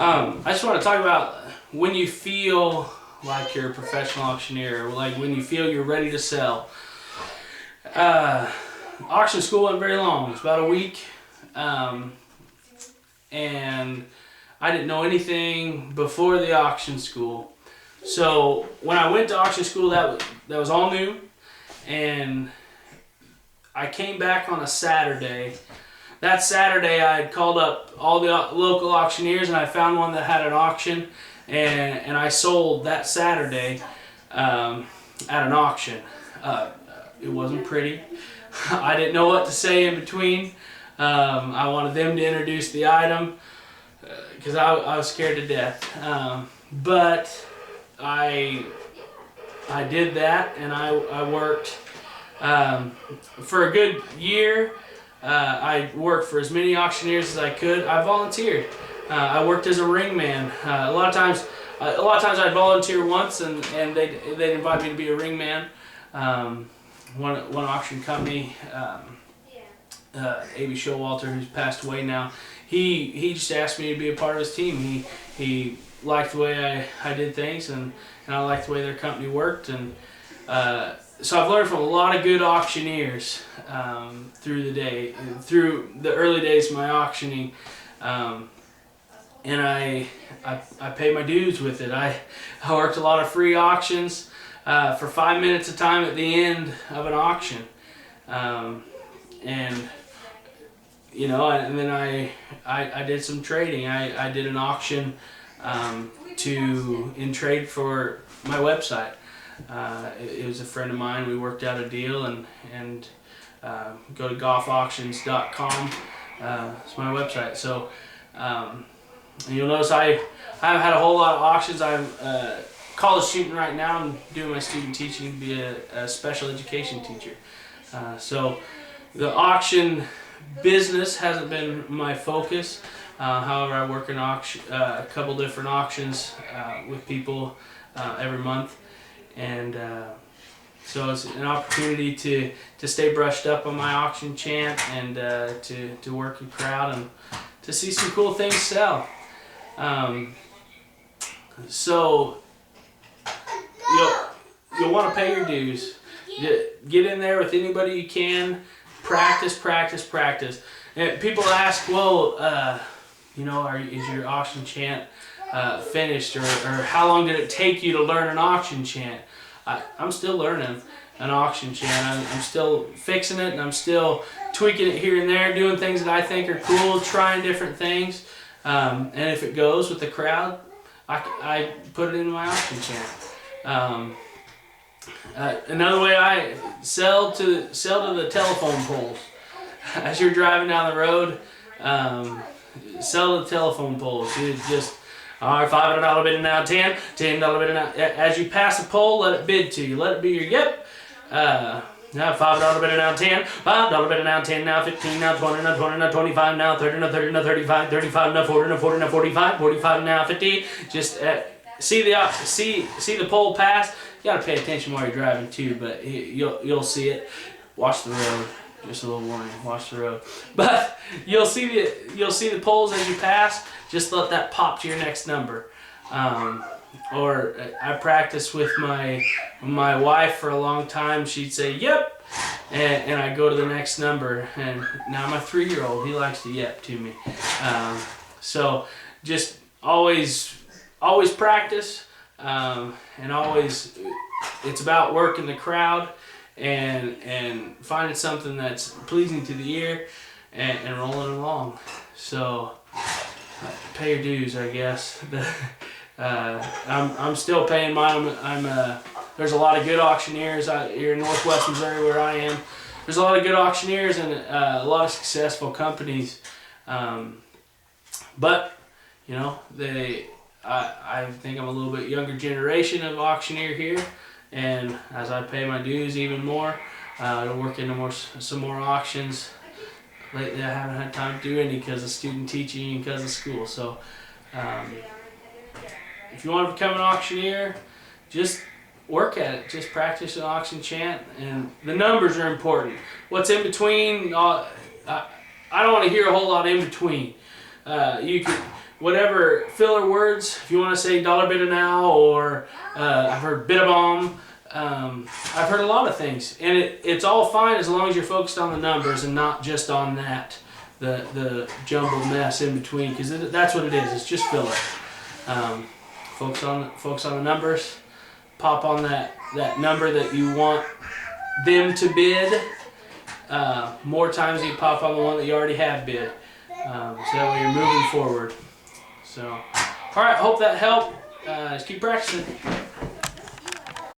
I just want to talk about when you feel like you're a professional auctioneer, like when you feel you're ready to sell. Auction school wasn't very long. It was about a week. And I didn't know anything before the auction school. So when I went to auction school, that was all new. And I came back on a Saturday. That Saturday I had called up all the local auctioneers and I found one that had an auction, and I sold that Saturday at an auction. It wasn't pretty. I didn't know what to say in between. I wanted them to introduce the item because I was scared to death. But I did that, and I worked for a good year. I worked for as many auctioneers as I could. I volunteered. I worked as a ring man. A lot of times I'd volunteer once, and they'd invite me to be a ring man. One auction company, A.B. Showalter, who's passed away now, he just asked me to be a part of his team. He liked the way I did things, and I liked the way their company worked, and so I've learned from a lot of good auctioneers through the day, through the early days of my auctioning, and I paid my dues with it. I worked a lot of free auctions for 5 minutes a time at the end of an auction, and you know, and then I did some trading. I did an auction in trade for my website. It was a friend of mine. We worked out a deal, and go to golfauctions.com. It's my website. So and you'll notice I haven't had a whole lot of auctions. I'm college student right now. I'm doing my student teaching to be a special education teacher. So the auction business hasn't been my focus. However, I work in a couple different auctions with people every month. And so it's an opportunity to stay brushed up on my auction chant, and to work a crowd and to see some cool things sell. So you'll want to pay your dues. Get in there with anybody you can. Practice. And people ask, well, is your auction chant finished, or how long did it take you to learn an auction chant? I'm still learning an auction chant. I'm still fixing it, and I'm still tweaking it here and there, doing things that I think are cool, trying different things, and if it goes with the crowd, I put it into my auction chant. Another way I sell to the telephone poles. As you're driving down the road, sell to the telephone poles. You just, all right, $500 bid now, $10 bid now. As you pass a pole, let it bid to you. Let it be your yep. Now $5 bid now, $10, $5 bid now, $10 now, $15 now, $20 now, $20 now, $25 now, $30 now, $30 now, $35, $35 now, $40 now, $40 now, $45, $45 now, $50. Just see the pole pass. You gotta pay attention while you're driving too, but you'll see it. Watch the road. Just a little warning. Watch the road. But you'll see the poles as you pass. Just let that pop to your next number. Or I practiced with my wife for a long time. She'd say yep, and I go to the next number. And now my 3-year-old, he likes to yep to me. So just always practice. And always, it's about working the crowd and finding something that's pleasing to the ear and rolling along. So pay your dues, I guess. I'm still paying mine. There's a lot of good auctioneers out here in Northwest Missouri where I am. There's a lot of good auctioneers and a lot of successful companies. But I think I'm a little bit younger generation of auctioneer here, and as I pay my dues even more, to work into some more auctions. Lately I haven't had time to do any because of student teaching and because of school. So if you want to become an auctioneer, just work at it. Just practice an auction chant, and the numbers are important. What's in between, I don't want to hear a whole lot in between. You can, whatever filler words, if you want to say dollar bit now, or I've heard bit a bomb. I've heard a lot of things, and it's all fine as long as you're focused on the numbers and not just on that, the jumbled mess in between, because that's what it is. It's just filler. Focus on the numbers. Pop on that number that you want them to bid. More times you pop on the one that you already have bid. So that way you're moving forward. So, all right. Hope that helped. Just keep practicing.